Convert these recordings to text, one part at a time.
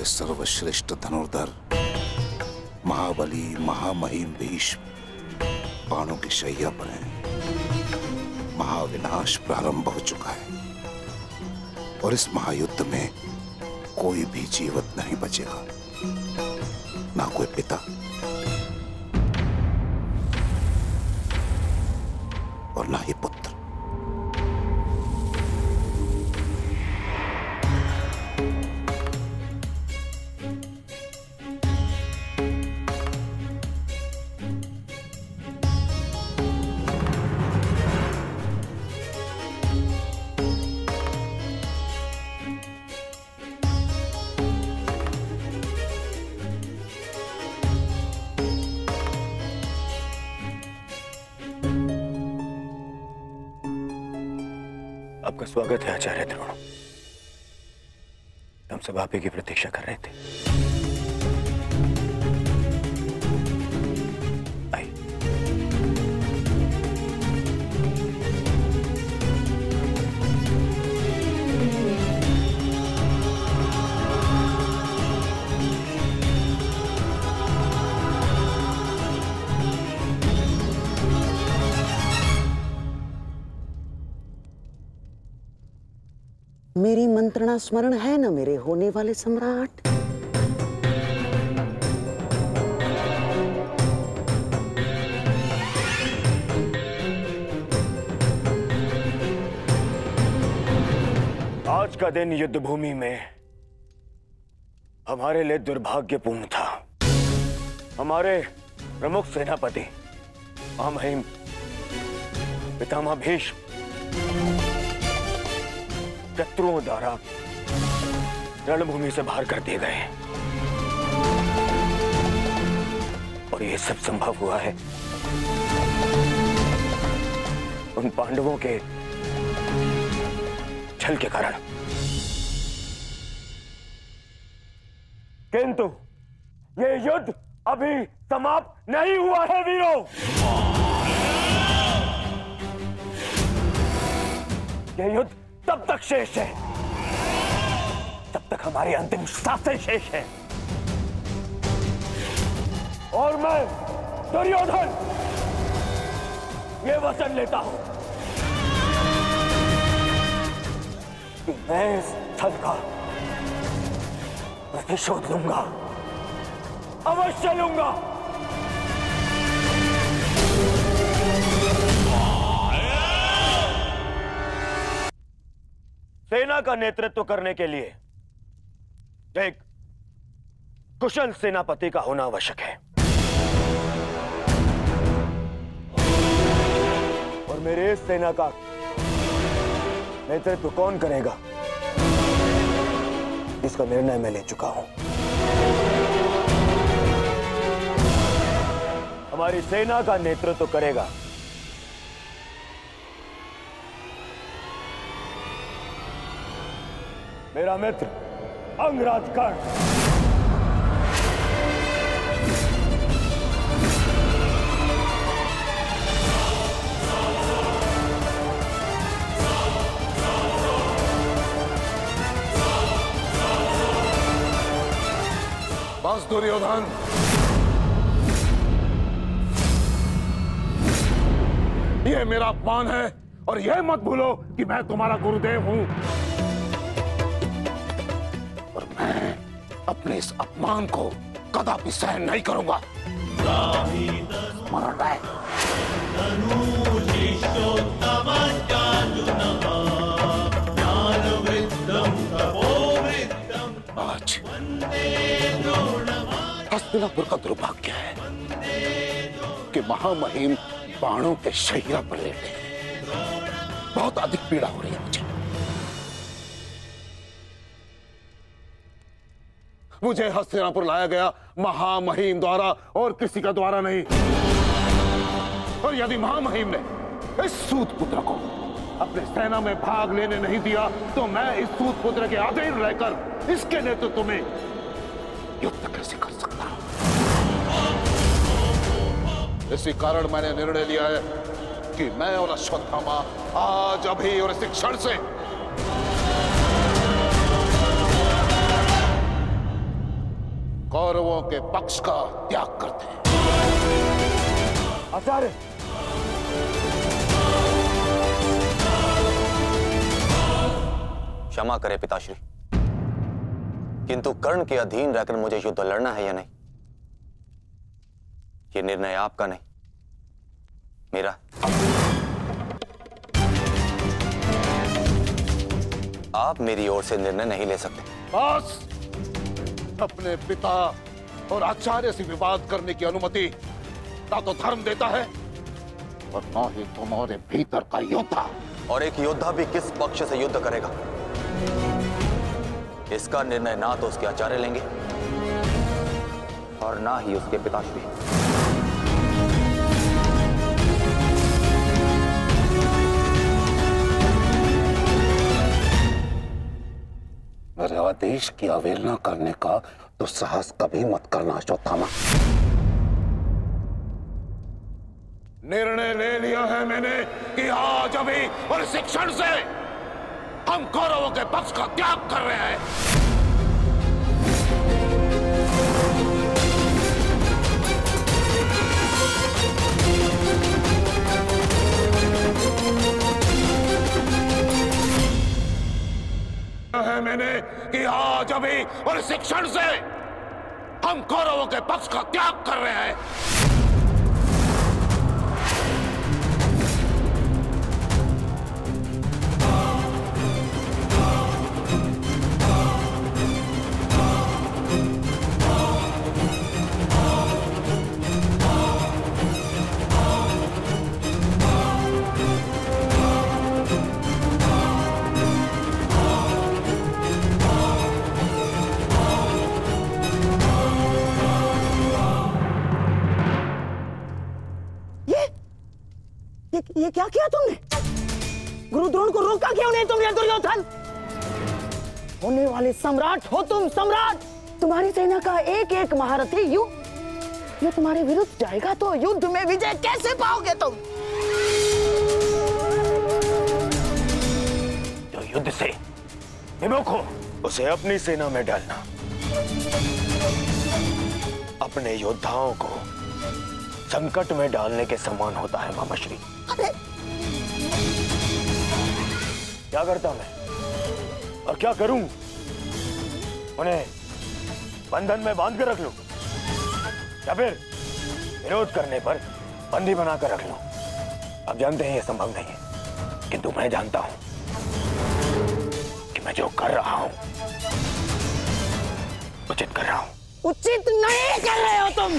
सर्वश्रेष्ठ धनुर्धर महाबली महामहिम भीष्म बाणों की शैया पर हैं। महाविनाश प्रारंभ हो चुका है और इस महायुद्ध में कोई भी जीवित नहीं बचेगा, ना कोई पिता और ना ही पुत्र। आपका स्वागत है आचार्य द्रोण। हम सब आप ही की प्रतीक्षा कर रहे थे। आइए। मेरी मंत्रणा स्मरण है ना मेरे होने वाले सम्राट? आज का दिन युद्ध भूमि में हमारे लिए दुर्भाग्यपूर्ण था। हमारे प्रमुख सेनापति महामहिम पितामह भीष्म शत्रुओं द्वारा रणभूमि से बाहर कर दिए गए और यह सब संभव हुआ है उन पांडवों के छल के कारण। किंतु यह युद्ध अभी समाप्त नहीं हुआ है वीरों। यह युद्ध तब तक शेष है तब तक हमारी अंतिम सांसें शेष है। और मैं दुर्योधन ये वचन लेता हूं कि मैं इस स्थल का प्रतिशोध लूंगा, अवश्य लूंगा। सेना का नेतृत्व करने के लिए एक कुशल सेनापति का होना आवश्यक है और मेरे इस सेना का नेतृत्व कौन करेगा इसका निर्णय मैं ले चुका हूं। हमारी सेना का नेतृत्व करेगा मेरा मित्र अंगराज कर्ण। बस दुर्योधन, यह मेरा अपमान है और यह मत भूलो कि मैं तुम्हारा गुरुदेव हूं और मैं अपने इस अपमान को कदापि सहन नहीं करूंगा। स्मरण है आज हस्तिनापुर का दुर्भाग्य है कि महामहिम बाणों के शैया पर लेटे हैं। बहुत अधिक पीड़ा हो रही है मुझे हस्तिनापुर लाया गया महामहिम द्वारा और किसी का द्वारा नहीं। और यदि महामहिम ने इस सूत पुत्र को अपने सेना में भाग लेने नहीं दिया तो मैं इस सूत पुत्र के अधीन रहकर इसके नेतृत्व में युद्ध कैसे कर सकता हूं। इसी कारण मैंने निर्णय लिया है कि मैं और अश्वत्थामा आज अभी और इसी क्षण से कौरवों के पक्ष का त्याग करते हैं। आचार्य, क्षमा करें पिताश्री, किंतु कर्ण के अधीन रहकर मुझे युद्ध लड़ना है या नहीं, ये निर्णय आपका नहीं, मेरा। आप मेरी ओर से निर्णय नहीं ले सकते। बस, अपने पिता और आचार्य से विवाद करने की अनुमति ना तो धर्म देता है और ना ही तुम्हारे भीतर का योद्धा। और एक योद्धा भी किस पक्ष से युद्ध करेगा, इसका निर्णय ना तो उसके आचार्य लेंगे और ना ही उसके पिताश्री। मेरे आदेश की अवहेलना करने का तो साहस कभी मत करना अश्वत्थामा। निर्णय ले लिया है मैंने कि आज अभी और इस क्षण से हम कौरवों के पक्ष का त्याग कर रहे हैं। है मैंने कि आज अभी और इस क्षण से हम कौरवों के पक्ष का त्याग कर रहे हैं। ये क्या किया तुमने? गुरु द्रोण को रोका क्यों नहीं तुमने दुर्योधन? होने वाले सम्राट हो तुम, सम्राट। तुम्हारी सेना का एक एक महारथी ये तुम्हारे विरुद्ध जाएगा तो युद्ध में विजय कैसे पाओगे तुम? जो युद्ध से विमुख हो उसे अपनी सेना में डालना अपने योद्धाओं को संकट में डालने के समान होता है मामाश्री। अरे क्या करता मैं और क्या करूं? उन्हें बंधन में बांध कर रख लूं या फिर विरोध करने पर बंदी बनाकर रख लूं? आप जानते हैं यह संभव नहीं है, किंतु मैं जानता हूं कि मैं जो कर रहा हूं उचित कर रहा हूं। उचित नहीं कर रहे हो तुम।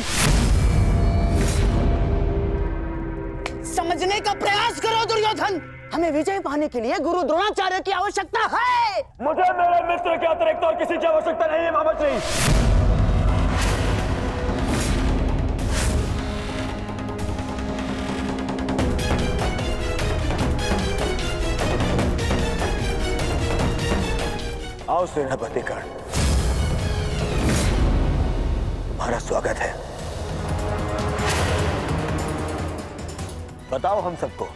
समझने का प्रयास करो दुर्योधन। हमें विजय पाने के लिए गुरु द्रोणाचार्य की आवश्यकता है। मुझे मेरे मित्र के अतिरिक्त और किसी की आवश्यकता नहीं है मामाश्री। आओ सेनापति कर्ण, तुम्हारा स्वागत है। बताओ हम सबको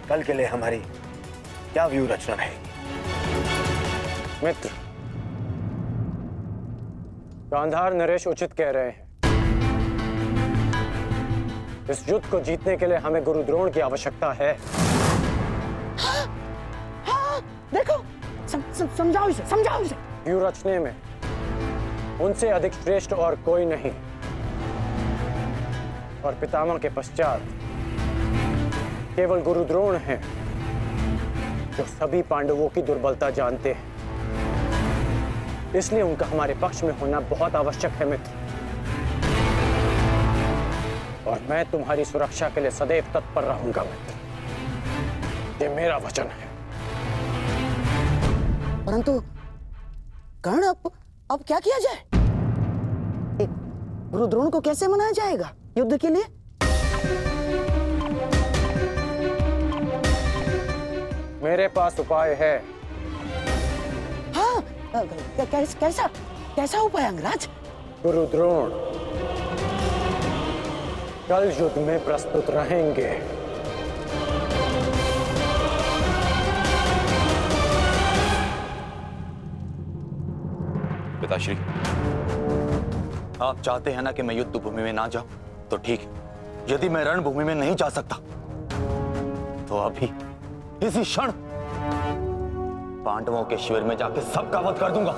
कल के लिए हमारी क्या व्यू रचना रहेगी? मित्र, गांधार नरेश उचित कह रहे हैं। इस युद्ध को जीतने के लिए हमें गुरु द्रोण की आवश्यकता है। हाँ, देखो, समझाओ इसे, समझाओ इसे। व्यू रचने में उनसे अधिक श्रेष्ठ और कोई नहीं, और पितामह के पश्चात केवल गुरु द्रोण हैं जो सभी पांडवों की दुर्बलता जानते हैं। इसलिए उनका हमारे पक्ष में होना बहुत आवश्यक है मित्र। और मैं तुम्हारी सुरक्षा के लिए सदैव तत्पर रहूंगा मित्र, ये मेरा वचन है। परंतु कर्ण, अब क्या किया जाए? गुरु द्रोण को कैसे मनाया जाएगा युद्ध के लिए? मेरे पास उपाय है। हाँ, कैसा कैसा उपाय अंगराज? गुरु द्रोण कल युद्ध में प्रस्तुत रहेंगे। पिताश्री, आप चाहते हैं ना कि मैं युद्ध भूमि में ना जाऊं, तो ठीक है। यदि मैं रणभूमि में नहीं जा सकता तो अभी इसी क्षण पांडवों के शिविर में जाकर सबका वध कर दूंगा,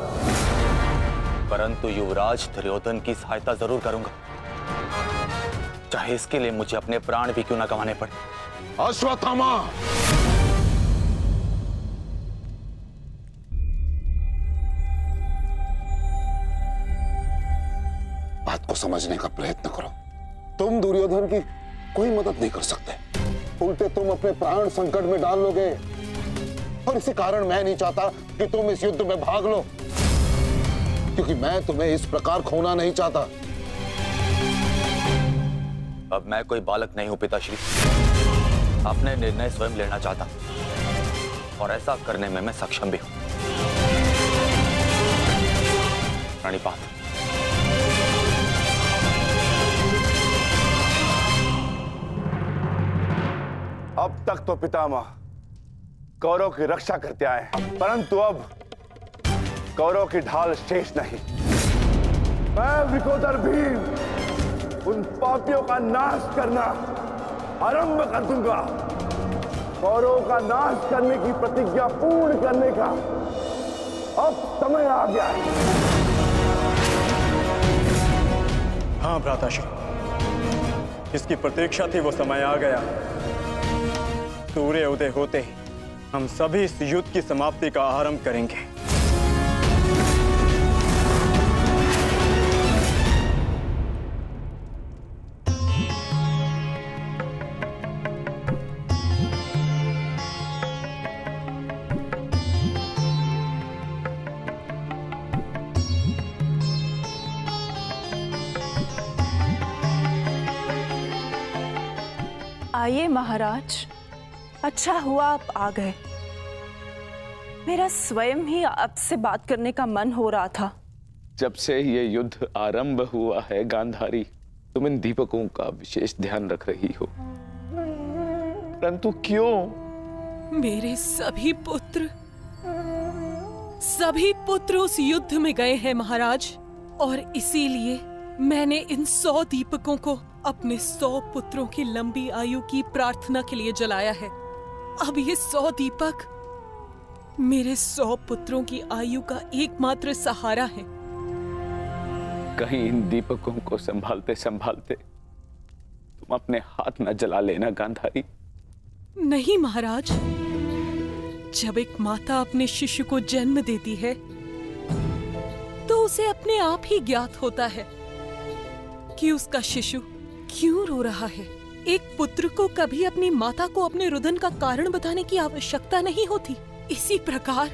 परंतु युवराज दुर्योधन की सहायता जरूर करूंगा, चाहे इसके लिए मुझे अपने प्राण भी क्यों ना गंवाने पड़े। अश्वत्थामा, बात को समझने का प्रयत्न करो। तुम दुर्योधन की कोई मदद नहीं कर सकते, उल्टे तुम अपने प्राण संकट में डाल लोगे, और इसी कारण मैं नहीं चाहता कि तुम इस युद्ध में भाग लो, क्योंकि मैं तुम्हें इस प्रकार खोना नहीं चाहता। अब मैं कोई बालक नहीं हूं पिताश्री, अपने निर्णय स्वयं लेना चाहता और ऐसा करने में मैं सक्षम भी हूं। प्रणिपात। अब तक तो पितामह कौरव की रक्षा करते आए, परंतु अब कौरव की ढाल शेष नहीं। मैं विकोदर भीम उन पापियों का नाश करना आरंभ कर दूंगा। कौरव का नाश करने की प्रतिज्ञा पूर्ण करने का अब समय आ गया है। हाँ भ्राताश्री, जिसकी प्रतीक्षा थी वो समय आ गया। सूर्य उदय होते ही हम सभी इस युद्ध की समाप्ति का आरंभ करेंगे। आइए महाराज, अच्छा हुआ आप आ गए। मेरा स्वयं ही आपसे बात करने का मन हो रहा था। जब से ये युद्ध आरंभ हुआ है गांधारी, तुम इन दीपकों का विशेष ध्यान रख रही हो, परंतु क्यों? मेरे सभी पुत्र उस युद्ध में गए हैं महाराज, और इसीलिए मैंने इन 100 दीपकों को अपने 100 पुत्रों की लंबी आयु की प्रार्थना के लिए जलाया है। अब ये 100 दीपक मेरे 100 पुत्रों की आयु का एकमात्र सहारा है। कहीं इन दीपकों को संभालते संभालते तुम अपने हाथ न जला लेना गांधारी। नहीं महाराज, जब एक माता अपने शिशु को जन्म देती है तो उसे अपने आप ही ज्ञात होता है कि उसका शिशु क्यों रो रहा है। एक पुत्र को कभी अपनी माता को अपने रुदन का कारण बताने की आवश्यकता नहीं होती। इसी प्रकार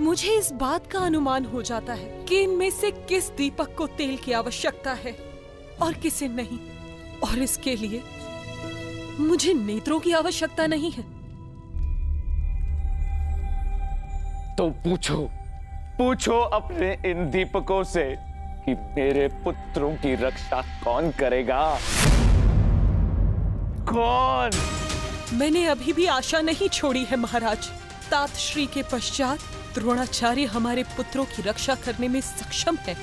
मुझे इस बात का अनुमान हो जाता है कि इनमें से किस दीपक को तेल की आवश्यकता है और किसे नहीं, और इसके लिए मुझे नेत्रों की आवश्यकता नहीं है। तो पूछो अपने इन दीपकों से कि मेरे पुत्रों की रक्षा कौन करेगा? कौन? मैंने अभी भी आशा नहीं छोड़ी है महाराज। तात श्री के पश्चात द्रोणाचार्य हमारे पुत्रों की रक्षा करने में सक्षम है।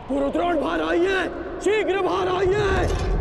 गुरुद्रोण बाहर आइए, शीघ्र बाहर आइए।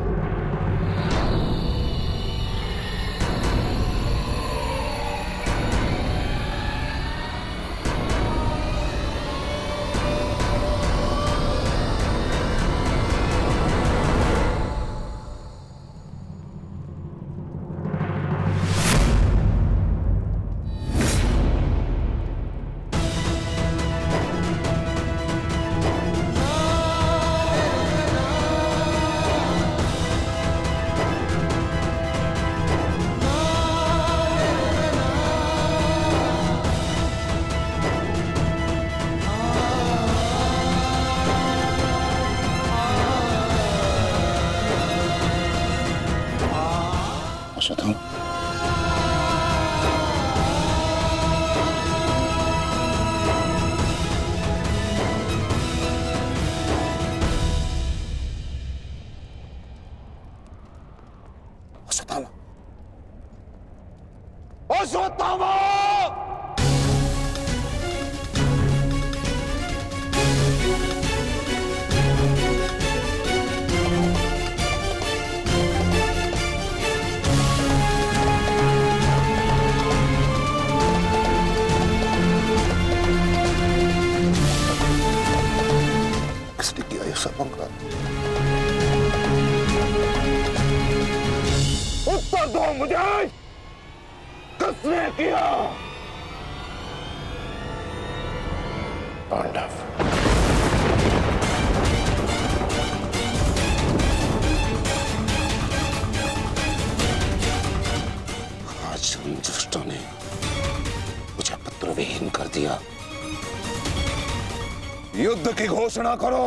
अश्वत्थामा, अश्वत्थामा, अश्वत्थामा! मुझे? किसने किया? पांडव। आज उन दुष्टों ने मुझे पुत्रविहीन कर दिया। युद्ध की घोषणा करो।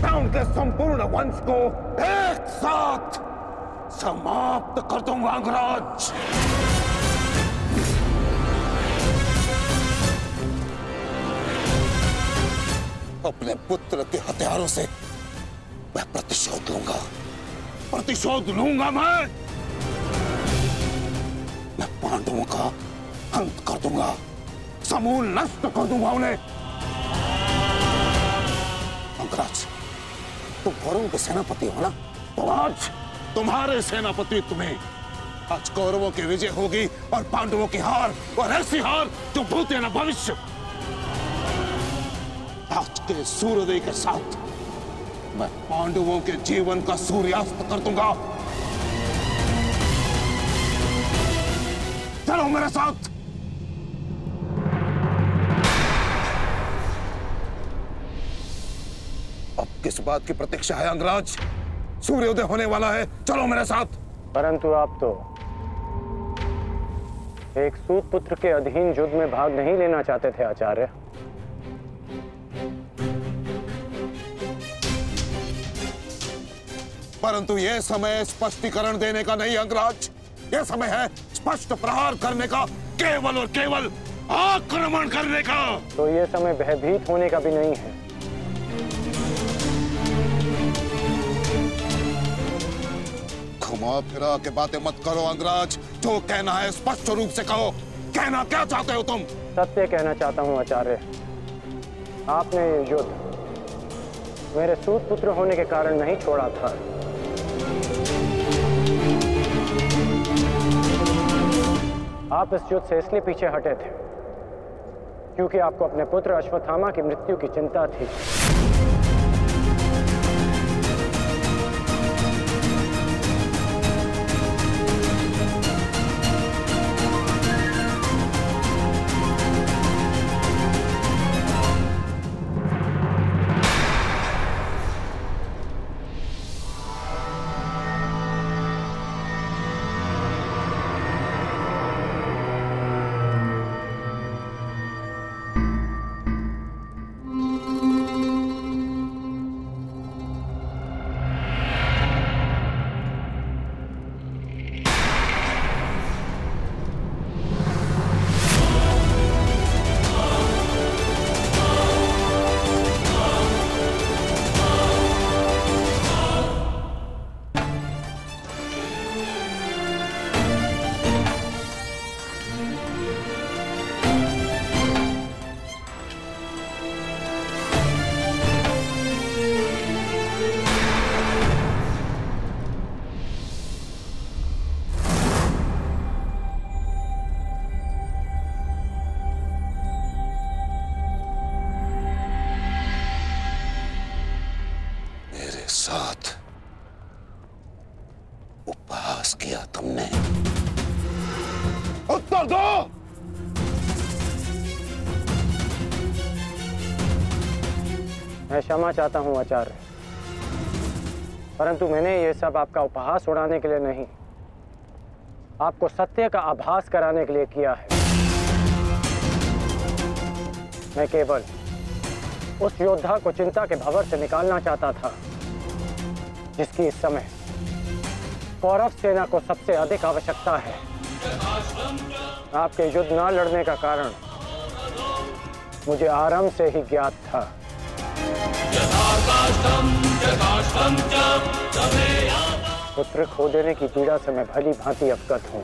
मैं उनके संपूर्ण वंश को एक साथ समाप्त कर दूंगा अंगराज। अपने पुत्र के हथियारों से मैं प्रतिशोध लूंगा। प्रतिशोध लूंगा मैं पांडवों का अंत कर दूंगा, समूल नष्ट कर दूंगा उन्हें। अंगराज, तुम कौरवों के सेनापति हो ना? तो आज तुम्हारे सेनापति तुम्हें आज कौरवों की विजय होगी और पांडवों की हार, और ऐसी हार जो भूते न भविष्य। आज के सूर्योदय के साथ मैं पांडवों के जीवन का सूर्यास्त कर दूंगा। चलो मेरे साथ। अब किस बात की प्रतीक्षा है अंगराज? सूर्योदय होने वाला है, चलो मेरे साथ। परंतु आप तो एक सूत पुत्र के अधीन युद्ध में भाग नहीं लेना चाहते थे आचार्य। परंतु यह समय स्पष्टीकरण देने का नहीं अंगराज, यह समय है स्पष्ट प्रहार करने का, केवल और केवल आक्रमण करने का। तो यह समय भयभीत होने का भी नहीं है। घुमा फिरा के बातें मत करो अंगराज, जो कहना है स्पष्ट रूप से कहो। कहना क्या चाहते हो तुम? सत्य कहना चाहता हूं आचार्य। आपने ये युद्ध मेरे सूत पुत्र होने के कारण नहीं छोड़ा था। आप इस युद्ध से इसलिए पीछे हटे थे क्योंकि आपको अपने पुत्र अश्वत्थामा की मृत्यु की चिंता थी। साथ उपहास किया तुमने। उत्तर दो। मैं क्षमा चाहता हूं आचार्य, परंतु मैंने ये सब आपका उपहास उड़ाने के लिए नहीं, आपको सत्य का आभास कराने के लिए किया है। मैं केवल उस योद्धा को चिंता के भंवर से निकालना चाहता था जिसकी इस समय कौरव सेना को सबसे अधिक आवश्यकता है। आपके युद्ध न लड़ने का कारण मुझे आरंभ से ही ज्ञात था। पुत्र खो देने की पीड़ा से मैं भली भांति अवगत हूं,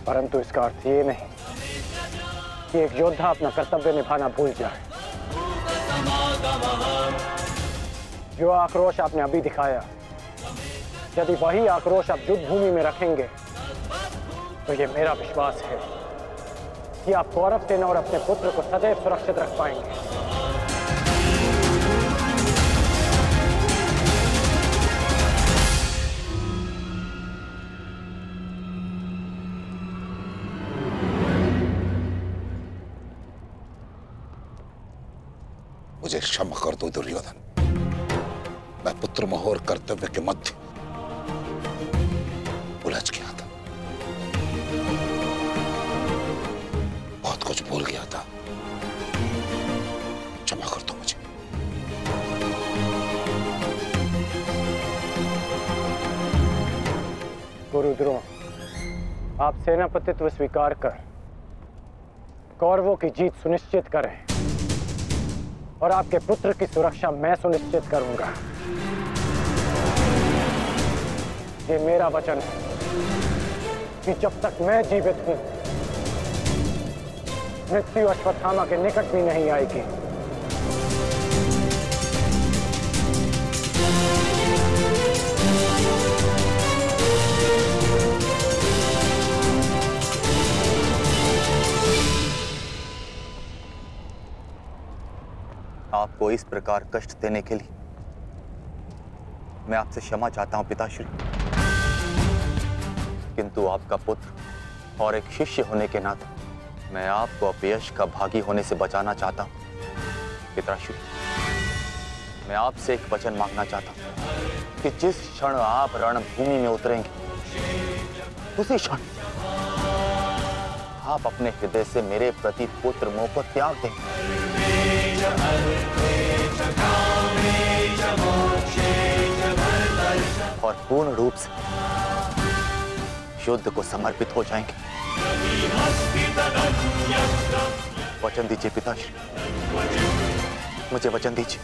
परंतु इसका अर्थ ये नहीं कि एक योद्धा अपना कर्तव्य निभाना भूल जाए। जो आक्रोश आपने अभी दिखाया, यदि वही आक्रोश आप युद्ध भूमि में रखेंगे तो ये मेरा विश्वास है कि आप कौरव सेना और अपने पुत्र को सदैव सुरक्षित रख पाएंगे। क्षमा कर दो दुर्योधन। मैं पुत्र मोह और कर्तव्य के मध्य उलझ गया था, बहुत कुछ भूल गया था। क्षमा कर दो मुझे। गुरु द्रोण, आप सेनापतित्व स्वीकार कर कौरवों की जीत सुनिश्चित करें और आपके पुत्र की सुरक्षा मैं सुनिश्चित करूंगा। ये मेरा वचन है कि जब तक मैं जीवित हूं, मृत्यु अश्वत्थामा के निकट भी नहीं आएगी। आपको इस प्रकार कष्ट देने के लिए मैं आपसे क्षमा चाहता हूं पिताश्री, किंतु आपका पुत्र और एक शिष्य होने के नाते मैं आपको अपयश का भागी होने से बचाना चाहता हूं। पिताश्री, मैं आपसे एक वचन मांगना चाहता हूं कि जिस क्षण आप रणभूमि में उतरेंगे उसी क्षण आप अपने हृदय से मेरे प्रति पुत्र मोह को त्याग दें और पूर्ण रूप से युद्ध को समर्पित हो जाएंगे। वचन दीजिए पिताश्री, मुझे वचन दीजिए।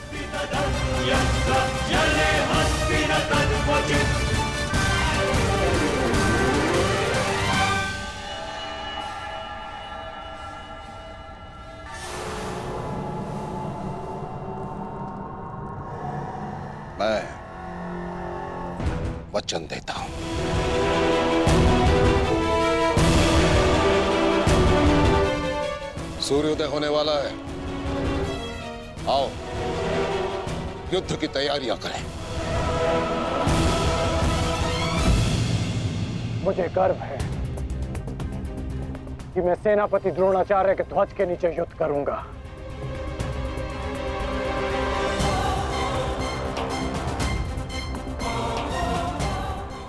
मैं वचन देता हूं। सूर्योदय होने वाला है, आओ युद्ध की तैयारियां करें। मुझे गर्व है कि मैं सेनापति द्रोणाचार्य के ध्वज के नीचे युद्ध करूंगा।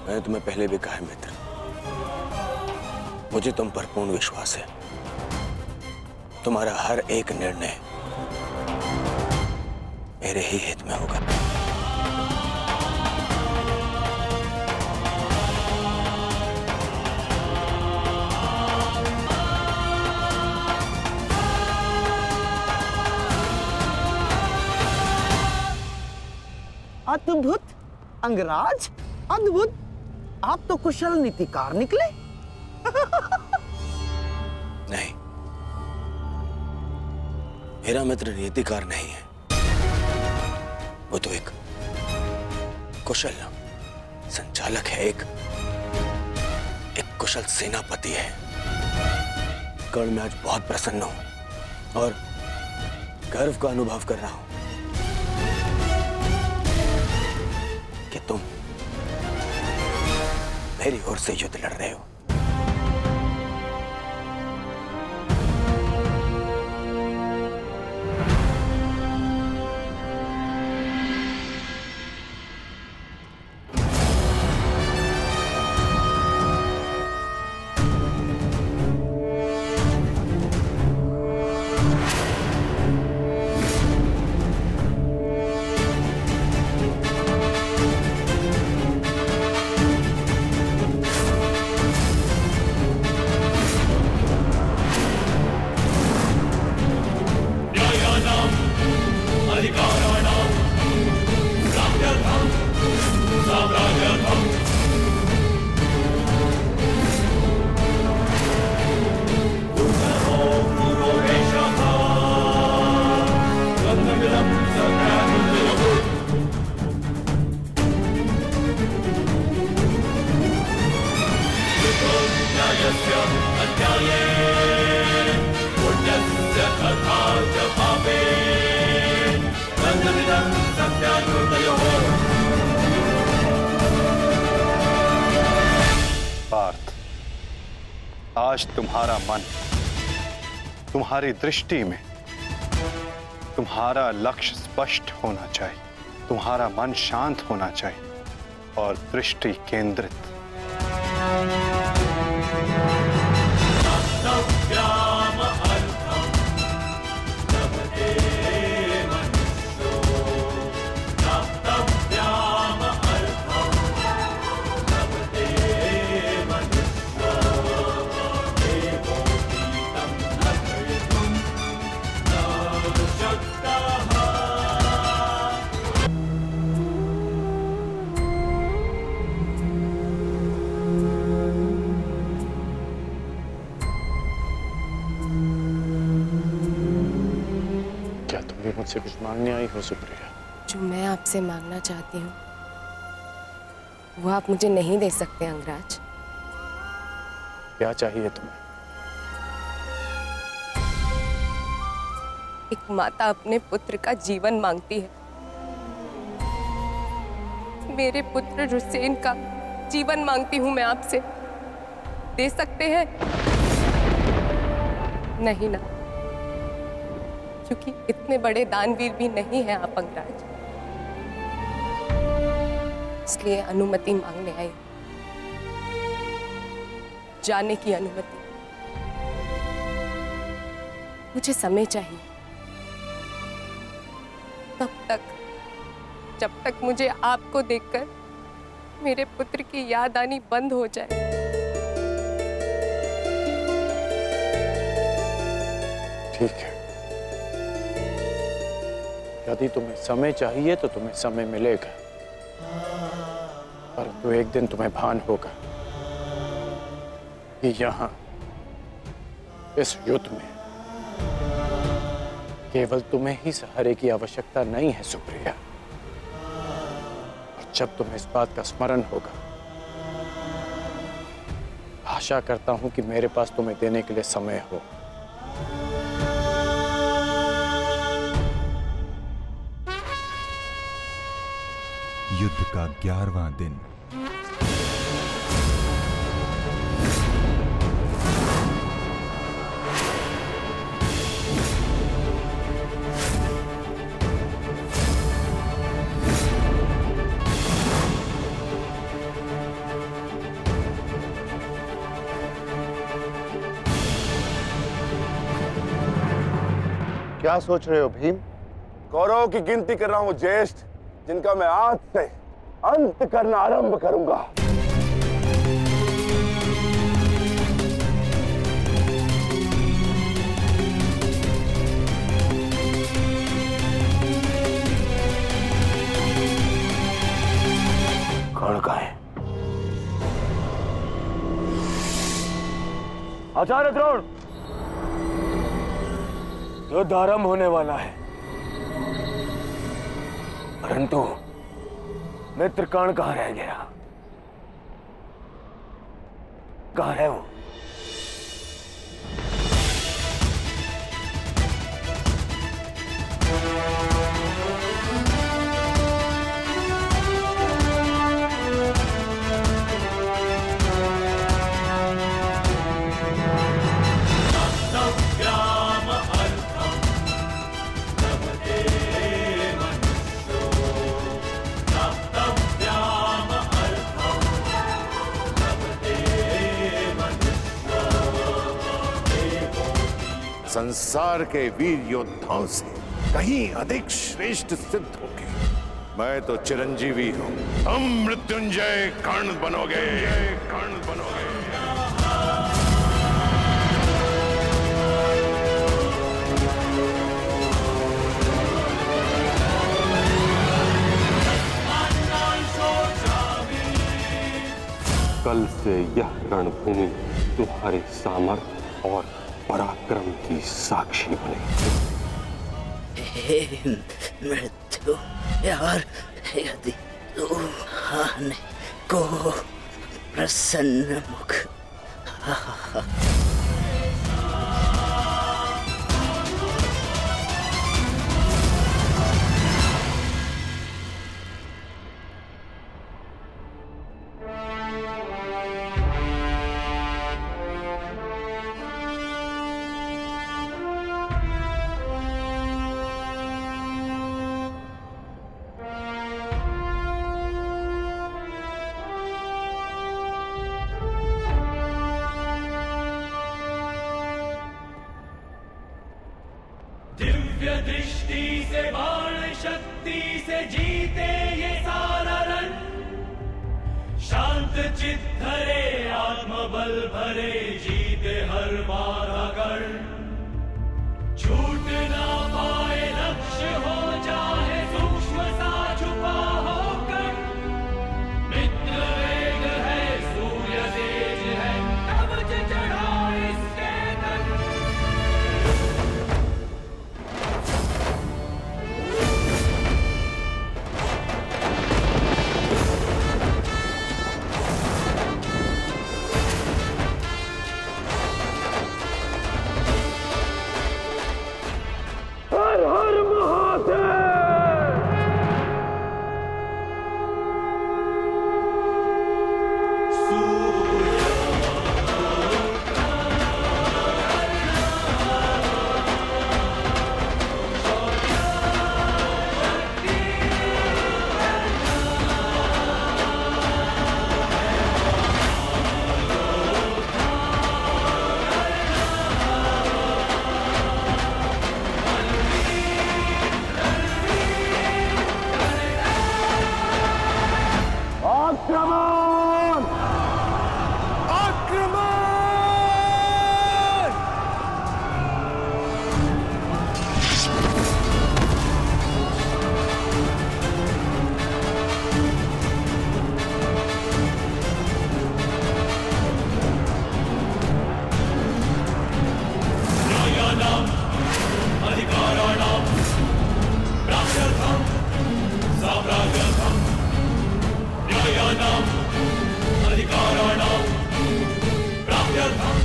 मैंने तुम्हें पहले भी कहा है मित्र, मुझे तुम पर पूर्ण विश्वास है। तुम्हारा हर एक निर्णय मेरे ही हित में होगा। अद्भुत अंगराज, अद्भुत। आप तो कुशल नीतिकार निकले। नहीं, मेरा मित्र नीतिकार नहीं है, वो तो एक कुशल संचालक है, एक कुशल सेनापति है। कर्ण, मैं आज बहुत प्रसन्न हूं और गर्व का अनुभव कर रहा हूं कि तुम मेरी ओर से युद्ध लड़ रहे हो। पार्थ, आज तुम्हारा मन, तुम्हारी दृष्टि में तुम्हारा लक्ष्य स्पष्ट होना चाहिए, तुम्हारा मन शांत होना चाहिए और दृष्टि केंद्रित। मुझसे कुछ मांगने आई हो सुप्रिया? जो मैं आपसे मांगना चाहती हूँ वो आप मुझे नहीं दे सकते अंगराज। क्या चाहिए तुम्हें? एक माता अपने पुत्र का जीवन मांगती है। मेरे पुत्र हुसैन का जीवन मांगती हूँ मैं आपसे। दे सकते हैं? नहीं ना, क्योंकि इतने बड़े दानवीर भी नहीं हैं आप अंगराज, इसलिए अनुमति मांगने आई, जाने की अनुमति। मुझे समय चाहिए, तब तक जब तक मुझे आपको देखकर मेरे पुत्र की याद आनी बंद हो जाए। ठीक है, यदि तुम्हें समय चाहिए तो तुम्हें समय मिलेगा, परंतु एक दिन तुम्हें भान होगा कि यहाँ इस युद्ध में केवल तुम्हें ही सहारे की आवश्यकता नहीं है सुप्रिया। और जब तुम्हें इस बात का स्मरण होगा, आशा करता हूं कि मेरे पास तुम्हें देने के लिए समय हो। युद्ध का 11वां दिन। क्या सोच रहे हो भीम? कौरवों की गिनती कर रहा हूं ज्येष्ठ, जिनका मैं आज से अंत करना आरंभ करूंगा। कौन का है? आचार्य द्रोण, युद्ध आरंभ होने वाला है, परंतु मित्र कर्ण कहां रह गया? कहां है वो? संसार के वीर योद्धाओं से कहीं अधिक श्रेष्ठ सिद्ध होगे। मैं तो चिरंजीवी हूं, तुम मृत्युंजय कर्ण बनोगे, कर्ण बनोगे। कल से यह रणभूमि तुम्हारे सामर्थ्य और पराक्रम की साक्षी बनेगी। हे मृत्यु यार, यदि तू आने को प्रसन्न मुख शांत चित धरे आत्मबल भरे जीते हर बाधा कर छूट ना पाए लक्ष्य हो चाहे सूक्ष्म सा छुपा होकर मित्र वेग है सूर्य तेज है कवच चढ़ा इसके तन हर हर महादेव। आक्रमण! आक्रमण! न्यायानां अधिकाराणां प्राप्त्यर्थं साम्राज्यर्थं न्यायानां अधिकाराणां प्राप्त्यर्थं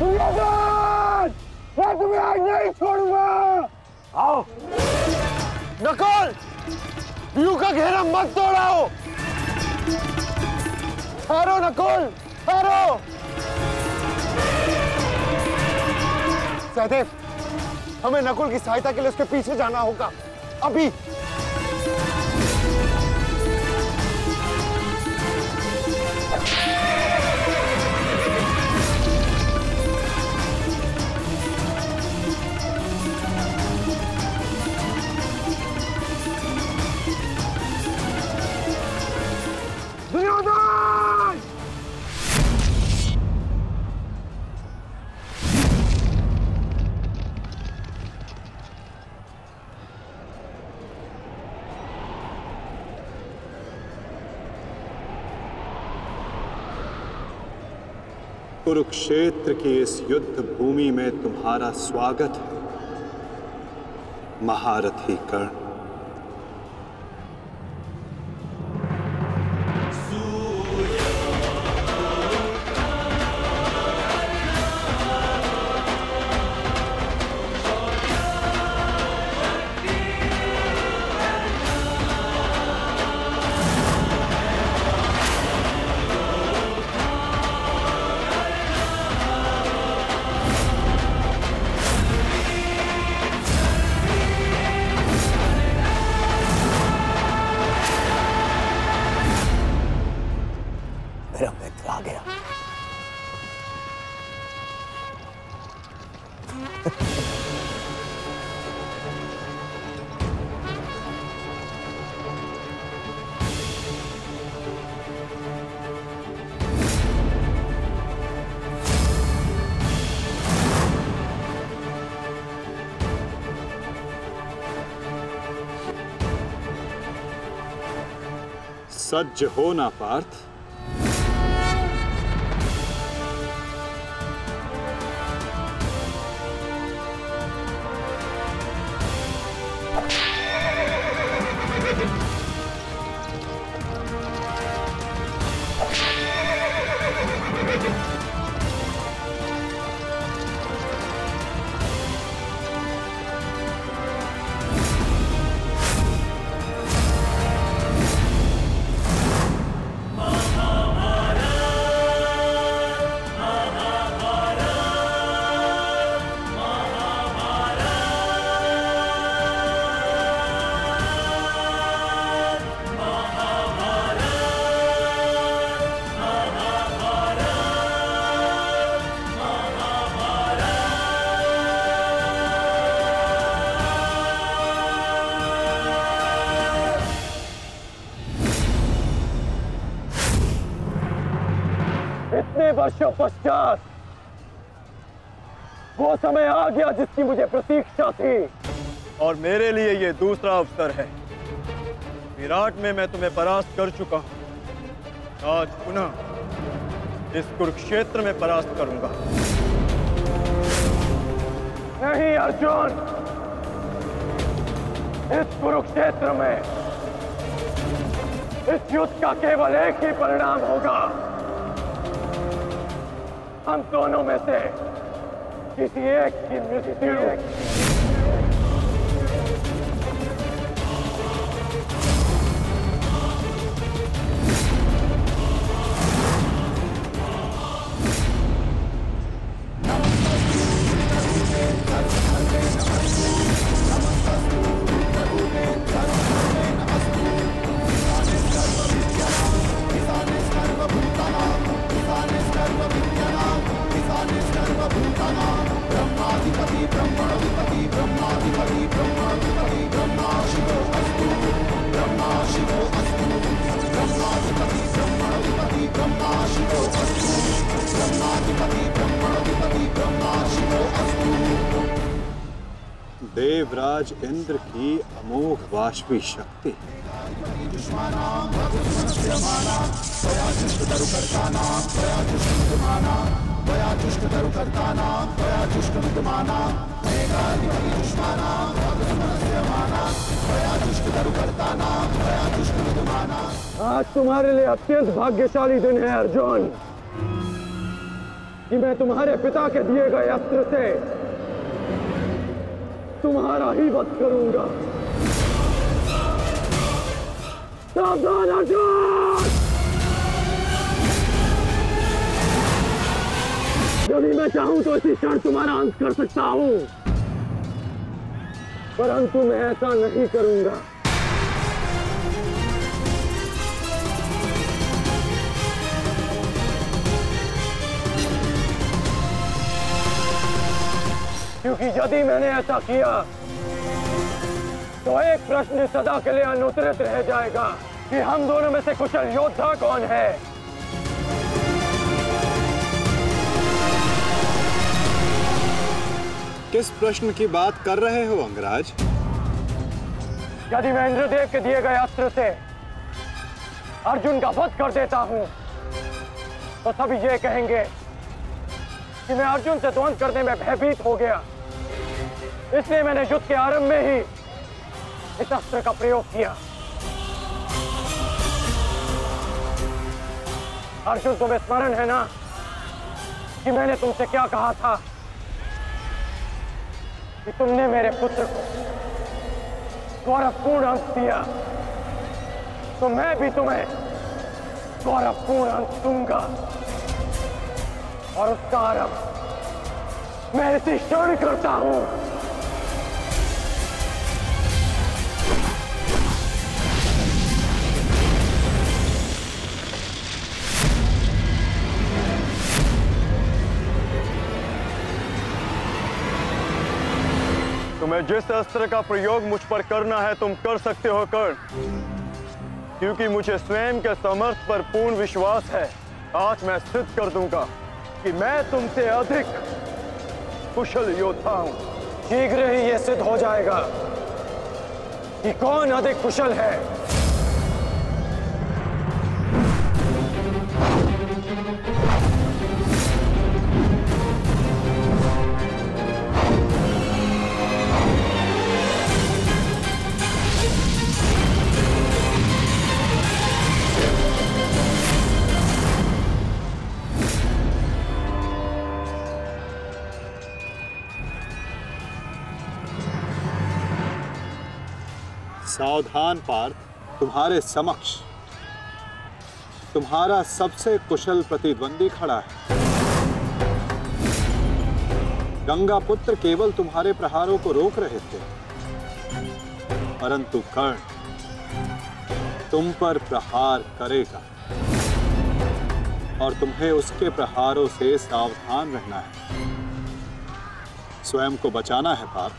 दुर्योधन! मैं तुम्हें आज नहीं छोड़ूंगा। आओ नकुल, व्यू का घेरा मत तोड़ाओ। ठहरो नकुल, ठहरो। सहदेव, हमें नकुल की सहायता के लिए उसके पीछे जाना होगा अभी। दुर्योधन! कुरुक्षेत्र की इस युद्ध भूमि में तुम्हारा स्वागत है, महारथी कर्ण। मेरा मित्र आ गया। सज्ज हो ना पार्थ। मां वर्षों पश्चात वो समय आ गया जिसकी मुझे प्रतीक्षा थी, और मेरे लिए ये दूसरा अवसर है। विराट में मैं तुम्हें परास्त कर चुका हूं, आज पुनः इस कुरुक्षेत्र में परास्त करूंगा। नहीं अर्जुन, इस कुरुक्षेत्र में इस युद्ध का केवल एक ही परिणाम होगा। हम दोनों में से किसी एक की मृत्यु। देवराज इंद्र की अमोघ वाष्पी शक्ति। आज तुम्हारे लिए अत्यंत भाग्यशाली दिन है अर्जुन, कि मैं तुम्हारे पिता के दिए गए अस्त्र से तुम्हारा ही वध करूंगा। सावधान अर्जुन! यदि मैं चाहूं तो इसी क्षण तुम्हारा अंत कर सकता हूं, परंतु मैं ऐसा नहीं करूंगा। क्योंकि यदि मैंने ऐसा किया तो एक प्रश्न सदा के लिए अनुत्तरित रह जाएगा कि हम दोनों में से कुशल योद्धा कौन है। किस प्रश्न की बात कर रहे हो अंगराज? यदि मैं इंद्रदेव के दिए गए अस्त्र से अर्जुन का वध कर देता हूं तो सभी ये कहेंगे कि मैं अर्जुन से द्वंद्व करने में भयभीत हो गया, इसलिए मैंने युद्ध के आरंभ में ही इस अस्त्र का प्रयोग किया। अर्जुन, तुम्हें स्मरण है ना कि मैंने तुमसे क्या कहा था कि तुमने मेरे पुत्र को गौरवपूर्ण अंत दिया, तो मैं भी तुम्हें गौरवपूर्ण अंत दूंगा, और उसका आरंभ मैं इसी क्षण करता हूं। तुम्हें जिस अस्त्र का प्रयोग मुझ पर करना है तुम कर सकते हो कर्ण, क्योंकि मुझे स्वयं के समर्थ पर पूर्ण विश्वास है। आज मैं सिद्ध कर दूंगा कि मैं तुमसे अधिक कुशल योद्धा हूं। शीघ्र ही यह सिद्ध हो जाएगा कि कौन अधिक कुशल है। सावधान पार्थ, तुम्हारे समक्ष तुम्हारा सबसे कुशल प्रतिद्वंदी खड़ा है। गंगा पुत्र केवल तुम्हारे प्रहारों को रोक रहे थे, परंतु कर्ण तुम पर प्रहार करेगा और तुम्हें उसके प्रहारों से सावधान रहना है। स्वयं को बचाना है पार्थ।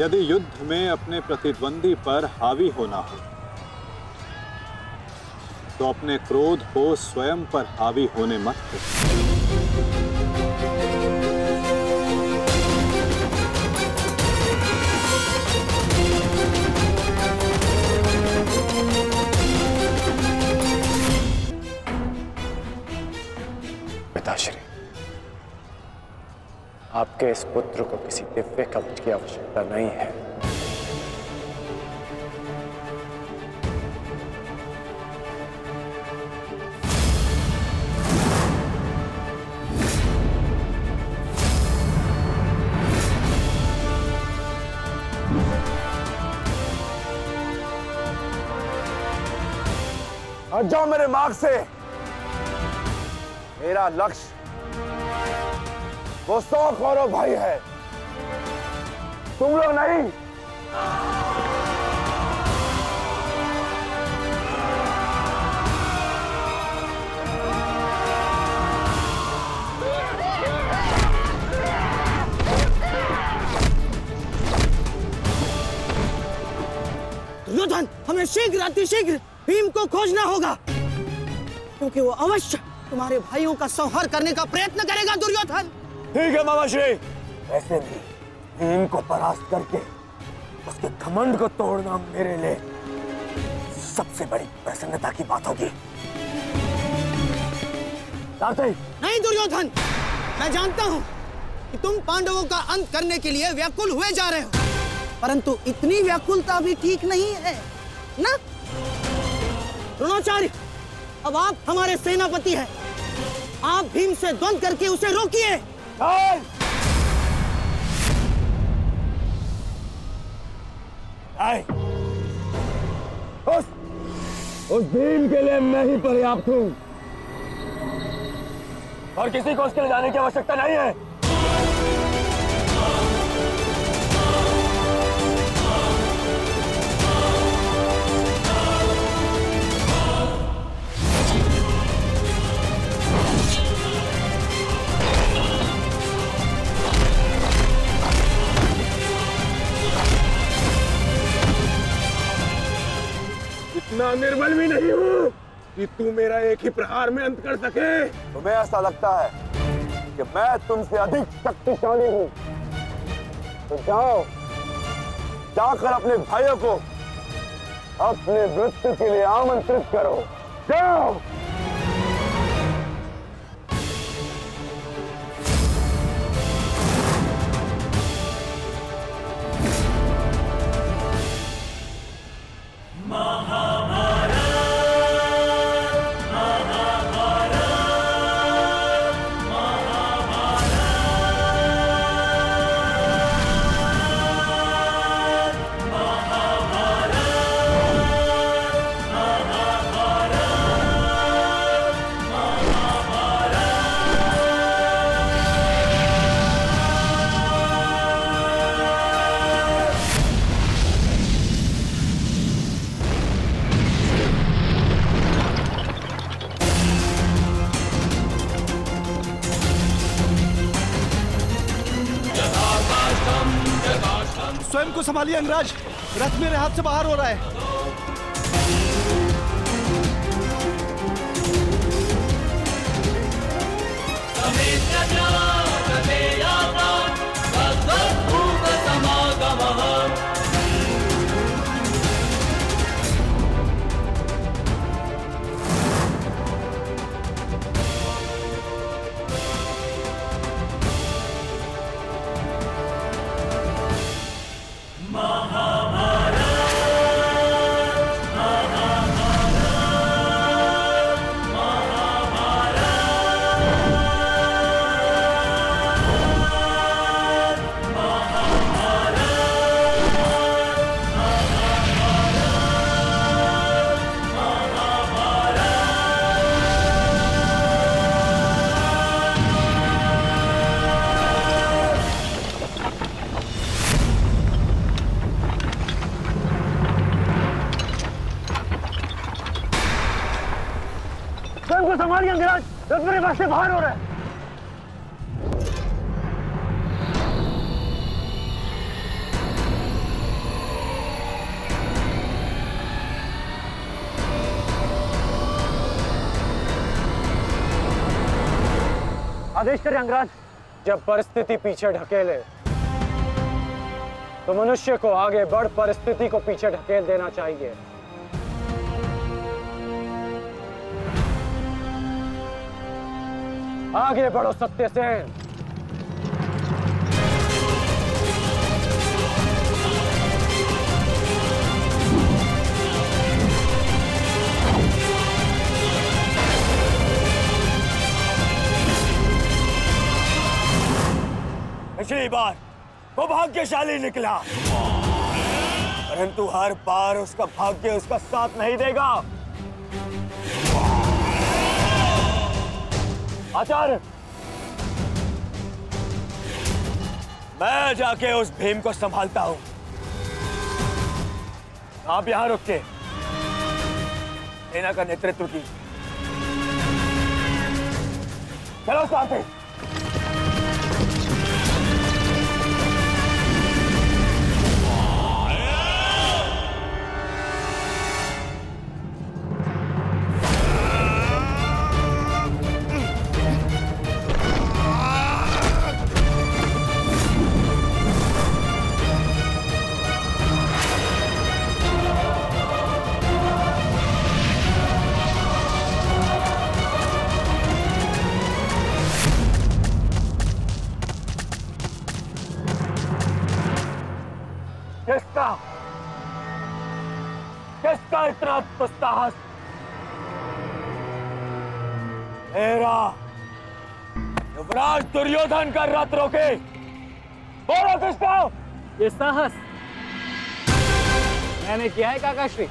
यदि युद्ध में अपने प्रतिद्वंदी पर हावी होना हो तो अपने क्रोध को स्वयं पर हावी होने मत दो। पिताश्री, आपके इस पुत्र को किसी दिव्य कवच की आवश्यकता नहीं है। हट जाओ मेरे मार्ग से। मेरा लक्ष्य वो 100 कौरव भाई है, तुम लोग नहीं। दुर्योधन, हमें शीघ्र अतिशीघ्र भीम को खोजना होगा, क्योंकि वो अवश्य तुम्हारे भाइयों का संहार करने का प्रयत्न करेगा। दुर्योधन, ठीक है मामाश्री। वैसे भी भीम को परास्त करके उसके घमंड को तोड़ना मेरे लिए सबसे बड़ी प्रसन्नता की बात होगी। नहीं दुर्योधन, मैं जानता हूं कि तुम पांडवों का अंत करने के लिए व्याकुल हुए जा रहे हो, परंतु इतनी व्याकुलता भी ठीक नहीं है ना? द्रोणाचार्य, अब आप हमारे सेनापति हैं, आप भीम से द्वंद्व करके उसे रोकिए। उस भीम के लिए मैं ही पर्याप्त हूं और किसी को उसके लिए जाने की आवश्यकता नहीं है। इतना निर्बल भी नहीं हूँ कि तू मेरा एक ही प्रहार में अंत कर सके। तुम्हें ऐसा लगता है कि मैं तुमसे अधिक शक्तिशाली हूँ, तो जाओ, जाकर अपने भाइयों को अपने मृत्यु के लिए आमंत्रित करो। जाओ। स्वयं को संभालिए अंगराज, रथ मेरे हाथ से बाहर हो रहा है। संभालिए अंगराज, रथ मेरे पास से बाहर हो रहा है। आदेश करें अंगराज। जब परिस्थिति पीछे ढकेले तो मनुष्य को आगे बढ़ परिस्थिति को पीछे ढकेल देना चाहिए। आगे बढ़ो सत्यसेन। पिछली बार वो भाग्यशाली निकला, परंतु हर बार उसका भाग्य उसका साथ नहीं देगा। आचार्य, मैं जाके उस भीम को संभालता हूं, आप यहां रुक के सेना का नेतृत्व की। चलो साथ ही। किसका इतना दुस्साहस? मेरा युवराज दुर्योधन का रथ रोके। बोलो किसका? ये साहस मैंने किया है काकाश्री।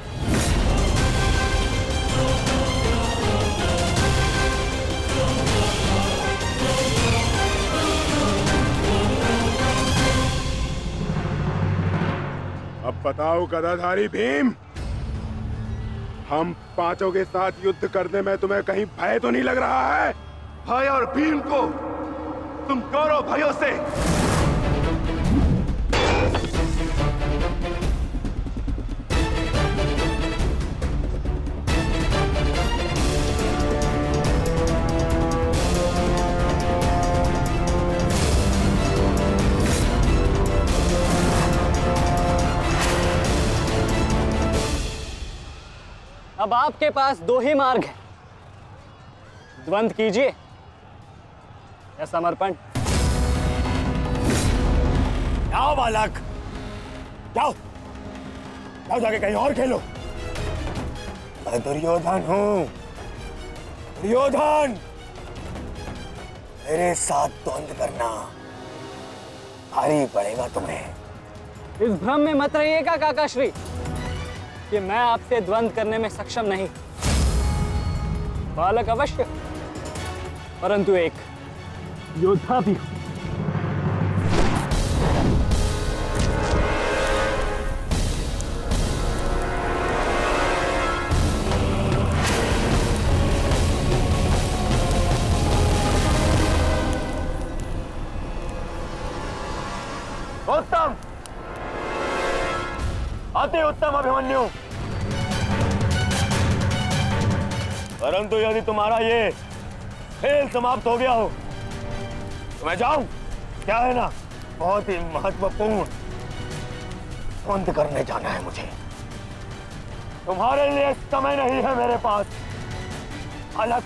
अब बताओ गदाधारी भीम, हम पांचों के साथ युद्ध करने में तुम्हें कहीं भय तो नहीं लग रहा है? भय और भीम को तुम कौरव भाइयों से अब आपके पास दो ही मार्ग है, द्वंद्व कीजिए या समर्पण। जाओ बालक, जाओ जाओ, जाके कहीं और खेलो। मैं दुर्योधन हूं, दुर्योधन। मेरे साथ द्वंद्व करना भारी पड़ेगा तुम्हें। इस भ्रम में मत रहिएगा काकाश्री कि मैं आपसे द्वंद्व करने में सक्षम नहीं। बालक अवश्य, परंतु एक योद्धा भी हूं। उत्तम, अति उत्तम अभिमन्यु। परंतु यदि तुम्हारा ये खेल समाप्त हो गया हो तो मैं जाऊं? क्या है ना, बहुत ही महत्वपूर्ण द्वंद्व करने जाना है मुझे। तुम्हारे लिए समय नहीं है मेरे पास अलग।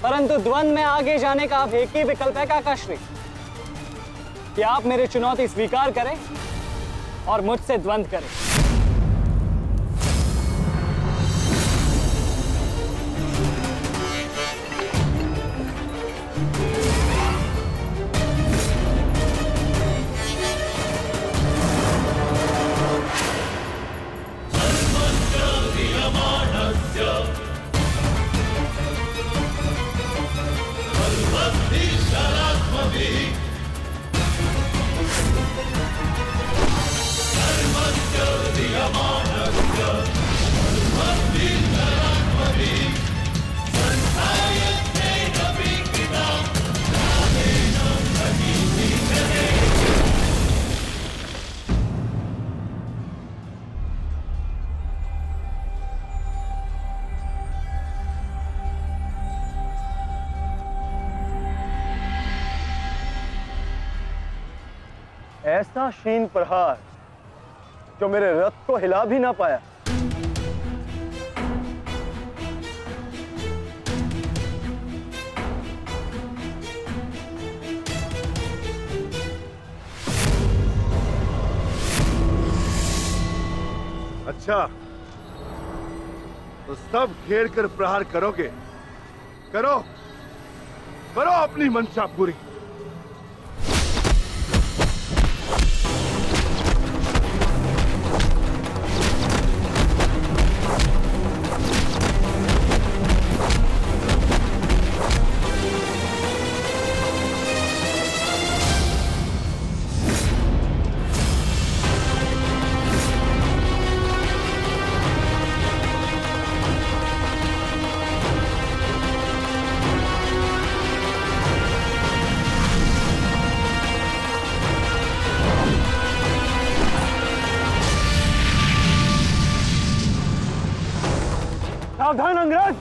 परंतु द्वंद्व में आगे जाने का अब एक ही विकल्प है काकाश्री, कि आप मेरी चुनौती स्वीकार करें और मुझसे द्वंद्व करें। Go! ऐसा शीन प्रहार जो मेरे रथ को हिला भी ना पाया। अच्छा, तो सब घेर कर प्रहार करोगे? करो, करो अपनी मंशा पूरी। सावधान अंगराज!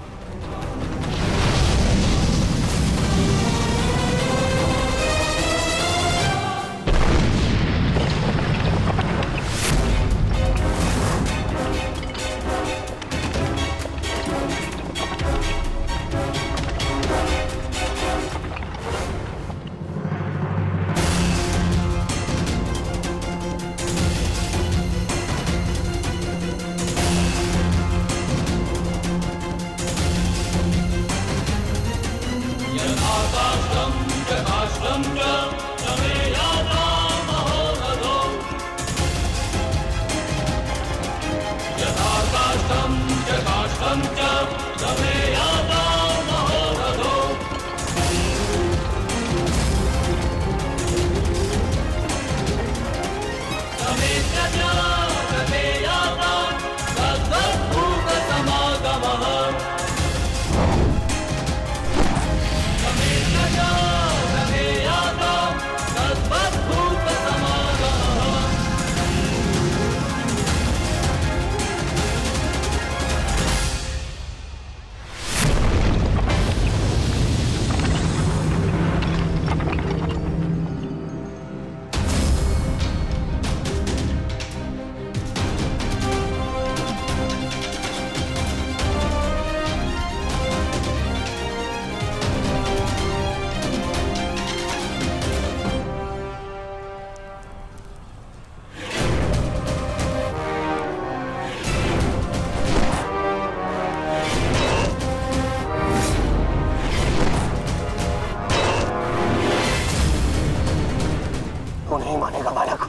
नहीं मानेगा बालक,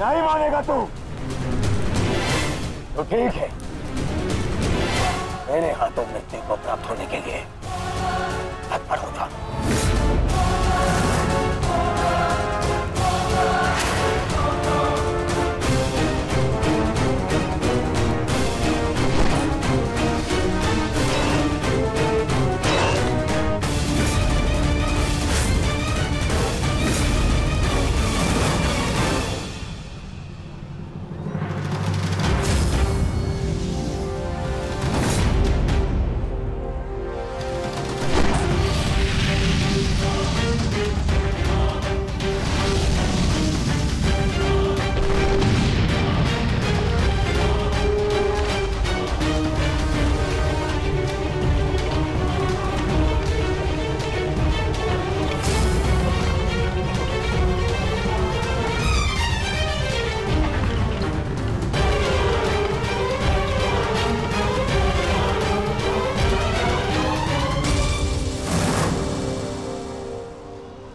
नहीं मानेगा तू? तो ठीक है, मेरे हाथों मृत्यु को प्राप्त होने के लिए तत्पर हो जा।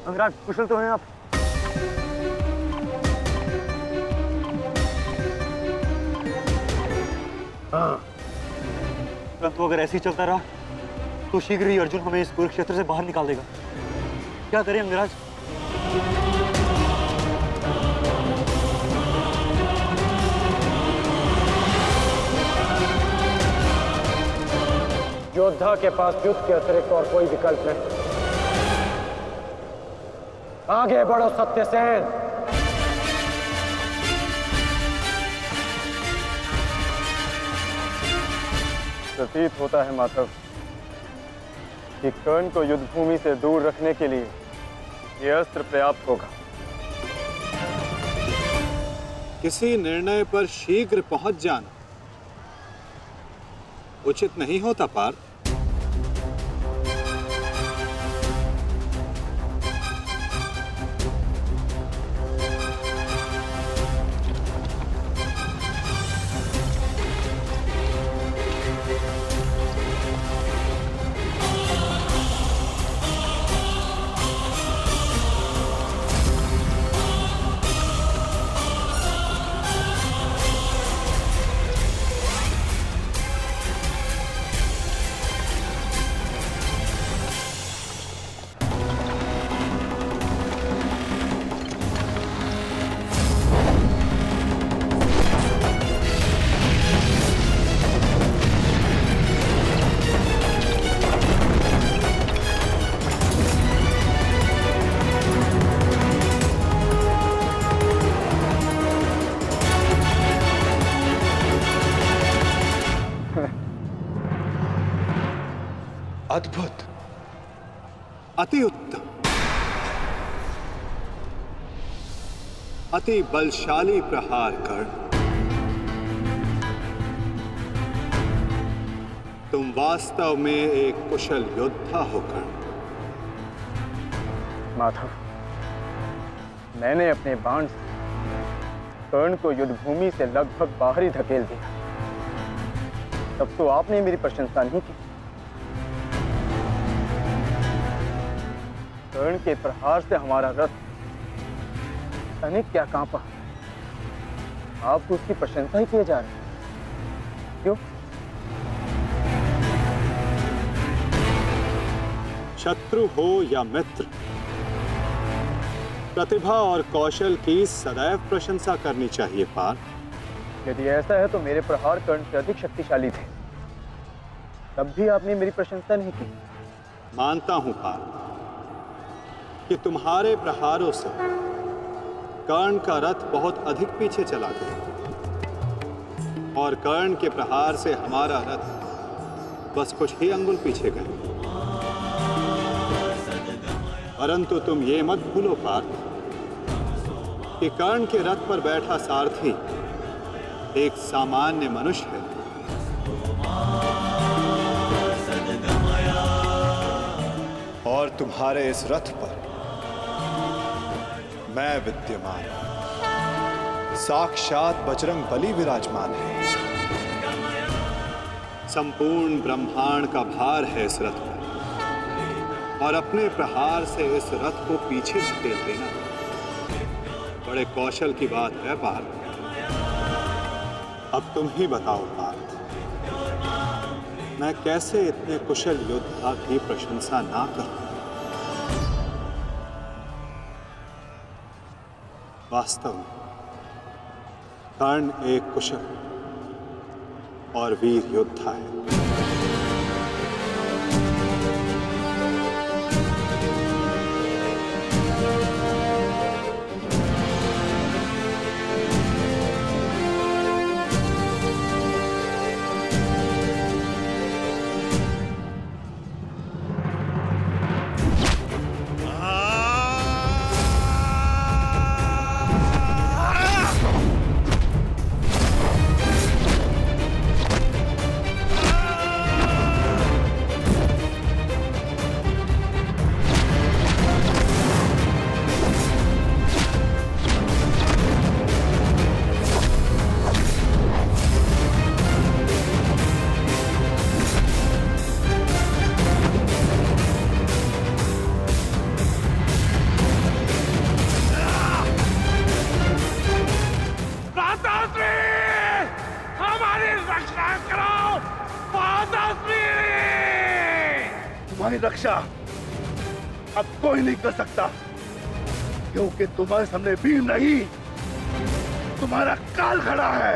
अंगराज, कुशल तो हैं आप? हाँ। परंतु अगर ऐसे ही चलता रहा तो शीघ्र ही अर्जुन हमें इस कुरुक्षेत्र से बाहर निकाल देगा। क्या करें अंगराज? योद्धा के पास युद्ध के अतिरिक्त और कोई विकल्प नहीं। आगे बढ़ो सत्यसेन। प्रतीत होता है माधव कि कर्ण को युद्ध भूमि से दूर रखने के लिए ये अस्त्र पर्याप्त होगा। किसी निर्णय पर शीघ्र पहुंच जाना उचित नहीं होता पार्थ। अद्भुत, अति उत्तम, अति बलशाली प्रहार कर्ण। तुम वास्तव में एक कुशल योद्धा हो कर्ण। माधव, मैंने अपने बाण से कर्ण को युद्ध भूमि से लगभग बाहर ही धकेल दिया। तब तो आपने मेरी प्रशंसा नहीं की। कर्ण के प्रहार से हमारा रथ तनिक क्या कांपा। आप तो उसकी प्रशंसा ही किए जा रहे हैं। क्यों? शत्रु हो या मित्र, प्रतिभा और कौशल की सदैव प्रशंसा करनी चाहिए पार्थ। यदि ऐसा है तो मेरे प्रहार कर्ण से अधिक शक्तिशाली थे, तब भी आपने मेरी प्रशंसा नहीं की। मानता हूं पार्थ कि तुम्हारे प्रहारों से कर्ण का रथ बहुत अधिक पीछे चला गया और कर्ण के प्रहार से हमारा रथ बस कुछ ही अंगुल पीछे गए। परंतु तुम ये मत भूलो पार्थ कि कर्ण के रथ पर बैठा सारथी एक सामान्य मनुष्य है। और तुम्हारे इस रथ पर मैं विद्यमान, साक्षात बजरंग बली विराजमान है। संपूर्ण ब्रह्मांड का भार है इस रथ पर और अपने प्रहार से इस रथ को पीछे धकेल देना बड़े कौशल की बात है पार्थ। अब तुम ही बताओ पार्थ, मैं कैसे इतने कुशल योद्धा की प्रशंसा ना करूं? वास्तव में कर्ण एक कुशल और वीर योद्धा है। तुम्हारी रक्षा अब कोई नहीं कर सकता, क्योंकि तुम्हारे सामने भीम नहीं, तुम्हारा काल खड़ा है।